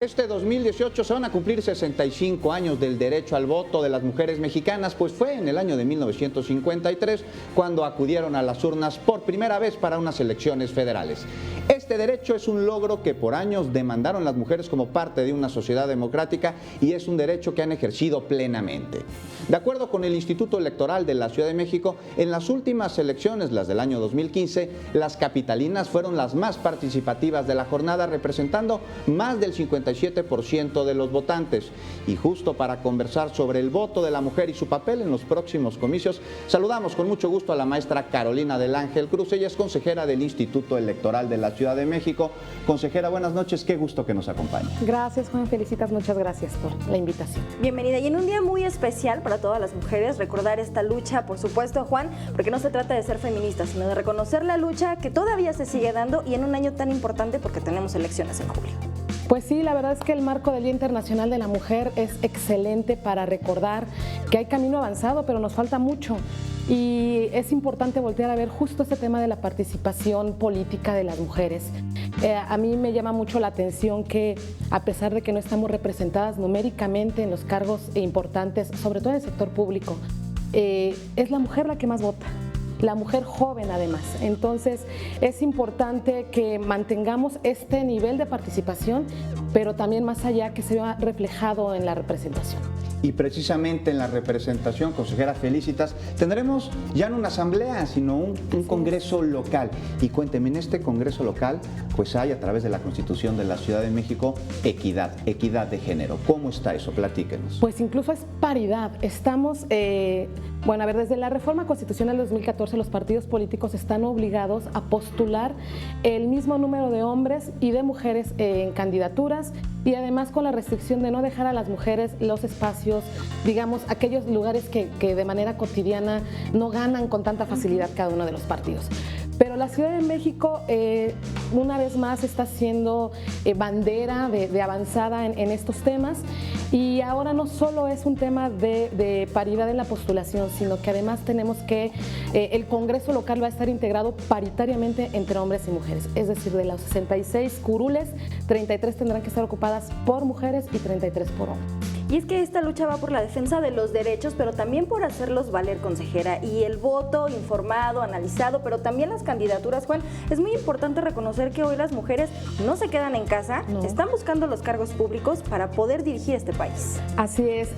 Este 2018 se van a cumplir 65 años del derecho al voto de las mujeres mexicanas, pues fue en el año de 1953 cuando acudieron a las urnas por primera vez para unas elecciones federales. Este derecho es un logro que por años demandaron las mujeres como parte de una sociedad democrática y es un derecho que han ejercido plenamente. De acuerdo con el Instituto Electoral de la Ciudad de México, en las últimas elecciones, las del año 2015, las capitalinas fueron las más participativas de la jornada, representando más del 57% de los votantes. Y justo para conversar sobre el voto de la mujer y su papel en los próximos comicios, saludamos con mucho gusto a la maestra Carolina del Ángel Cruz. Ella es consejera del Instituto Electoral de la Ciudad de México. Consejera, buenas noches, qué gusto que nos acompañe. Gracias, Juan, felicitas, muchas gracias por la invitación. Bienvenida, y en un día muy especial para todas las mujeres, recordar esta lucha, por supuesto, Juan, porque no se trata de ser feministas, sino de reconocer la lucha que todavía se sigue dando y en un año tan importante porque tenemos elecciones en julio. Pues sí, la verdad es que el marco del Día Internacional de la Mujer es excelente para recordar que hay camino avanzado, pero nos falta mucho. Y es importante voltear a ver justo este tema de la participación política de las mujeres. A mí me llama mucho la atención que, a pesar de que no estamos representadas numéricamente en los cargos importantes, sobre todo en el sector público, es la mujer la que más vota. La mujer joven además. Entonces es importante que mantengamos este nivel de participación, pero también más allá que se vea reflejado en la representación. Y precisamente en la representación, consejera, felicitas, tendremos ya no una asamblea, sino un congreso local. Y cuénteme, en este congreso local, pues hay a través de la Constitución de la Ciudad de México equidad de género. ¿Cómo está eso? Platíquenos. Pues incluso es paridad. Estamos, bueno, a ver, desde la reforma constitucional del 2014 los partidos políticos están obligados a postular el mismo número de hombres y de mujeres en candidaturas, y además con la restricción de no dejar a las mujeres los espacios, digamos, aquellos lugares que de manera cotidiana no ganan con tanta facilidad cada uno de los partidos. Pero la Ciudad de México, una vez más, está siendo bandera de avanzada en estos temas, y ahora no solo es un tema de paridad en la postulación, sino que además tenemos que el Congreso local va a estar integrado paritariamente entre hombres y mujeres. Es decir, de los 66 curules, 33 tendrán que estar ocupadas por mujeres y 33 por hombres. Y es que esta lucha va por la defensa de los derechos, pero también por hacerlos valer, consejera, y el voto informado, analizado, pero también las candidaturas, Juan. Es muy importante reconocer que hoy las mujeres no se quedan en casa, están buscando los cargos públicos para poder dirigir este país. Así es,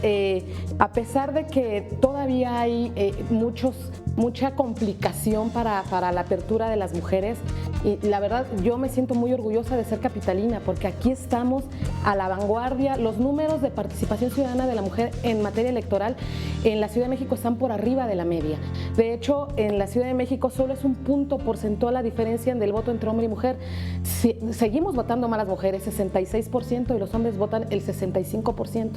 a pesar de que todavía hay mucha complicación para la apertura de las mujeres, y la verdad yo me siento muy orgullosa de ser capitalina, porque aquí estamos a la vanguardia. Los números de participación ciudadana de la mujer en materia electoral en la Ciudad de México están por arriba de la media. De hecho, en la Ciudad de México solo es un punto porcentual la diferencia del voto entre hombre y mujer. Seguimos votando más las mujeres, 66%, y los hombres votan el 65%.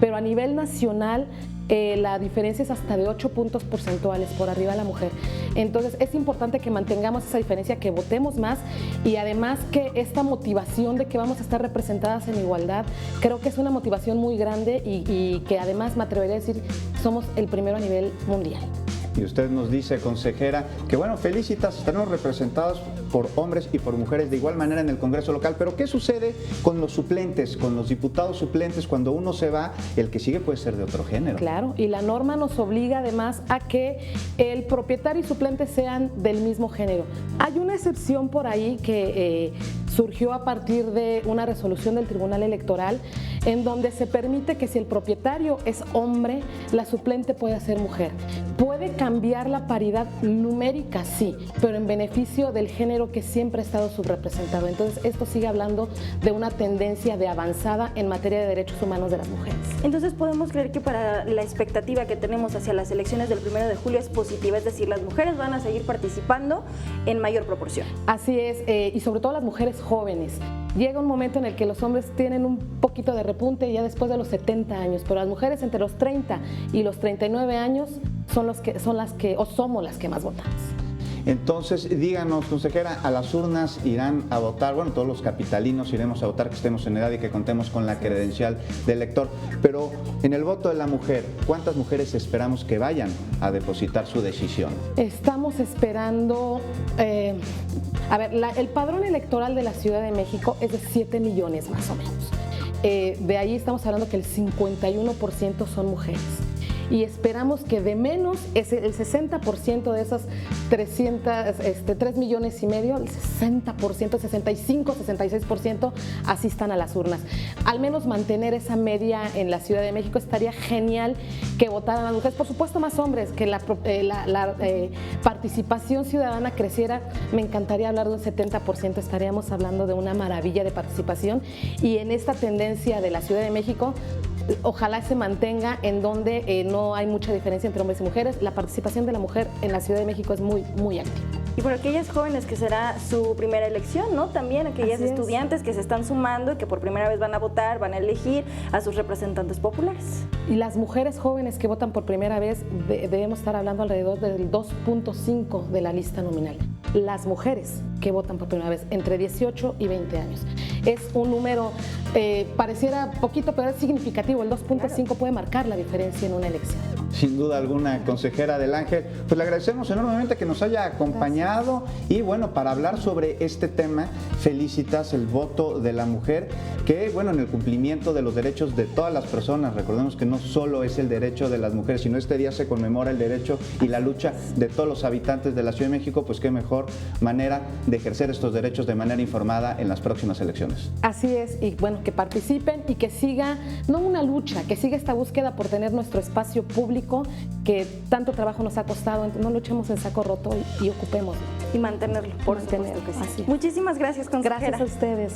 Pero a nivel nacional la diferencia es hasta de 8 puntos porcentuales por arriba de la mujer. Entonces es importante que mantengamos esa diferencia, que votemos más, y además que esta motivación de que vamos a estar representadas en igualdad, creo que es una motivación muy grande y que además me atrevería a decir somos el primero a nivel mundial. Y usted nos dice, consejera, que bueno, felicitas, estaremos representados por hombres y por mujeres de igual manera en el Congreso local, pero ¿qué sucede con los suplentes, con los diputados suplentes? Cuando uno se va, el que sigue puede ser de otro género. Claro, y la norma nos obliga además a que el propietario y suplente sean del mismo género. Hay una excepción por ahí que surgió a partir de una resolución del Tribunal Electoral, en donde se permite que si el propietario es hombre, la suplente puede ser mujer. Puede cambiar la paridad numérica, sí, pero en beneficio del género que siempre ha estado subrepresentado. Entonces, esto sigue hablando de una tendencia de avanzada en materia de derechos humanos de las mujeres. Entonces, podemos creer que para la expectativa que tenemos hacia las elecciones del 1 de julio es positiva, es decir, las mujeres van a seguir participando en mayor proporción. Así es, y sobre todo las mujeres jóvenes. Llega un momento en el que los hombres tienen un poquito de repunte ya después de los 70 años, pero las mujeres entre los 30 y los 39 años somos las que más votamos. Entonces, díganos, consejera, a las urnas irán a votar, bueno, todos los capitalinos iremos a votar, que estemos en edad y que contemos con la credencial del elector, pero en el voto de la mujer, ¿cuántas mujeres esperamos que vayan a depositar su decisión? Estamos esperando, el padrón electoral de la Ciudad de México es de 7 millones más o menos. de ahí estamos hablando que el 51% son mujeres. Y esperamos que de menos el 60% de esas 3 millones y medio, el 60%, 65, 66% asistan a las urnas. Al menos mantener esa media en la Ciudad de México. Estaría genial que votaran las mujeres, por supuesto más hombres, que la participación ciudadana creciera. Me encantaría hablar de un 70%, estaríamos hablando de una maravilla de participación, y en esta tendencia de la Ciudad de México ojalá se mantenga, en donde no hay mucha diferencia entre hombres y mujeres. La participación de la mujer en la Ciudad de México es muy, muy activa. Y por aquellas jóvenes que será su primera elección, ¿no? También aquellas estudiantes que se están sumando y que por primera vez van a votar, van a elegir a sus representantes populares. Y las mujeres jóvenes que votan por primera vez, debemos estar hablando alrededor del 2.5 de la lista nominal. Las mujeres que votan por primera vez entre 18 y 20 años. Es un número, pareciera poquito, pero es significativo. El 2.5 puede marcar la diferencia en una elección. Sin duda alguna, consejera del Ángel, pues le agradecemos enormemente que nos haya acompañado. Gracias. Y bueno, para hablar sobre este tema, felicitas el voto de la mujer, que bueno, en el cumplimiento de los derechos de todas las personas. Recordemos que no solo es el derecho de las mujeres, sino este día se conmemora el derecho y la lucha de todos los habitantes de la Ciudad de México. Pues qué mejor manera de ejercer estos derechos de manera informada en las próximas elecciones. Así es, y bueno, que participen y que siga, no una lucha, que siga esta búsqueda por tener nuestro espacio público que tanto trabajo nos ha costado. No luchemos en saco roto y ocupémoslo. Y mantenerlo, por supuesto que sí. Así es. Muchísimas gracias, consejera. Gracias a ustedes.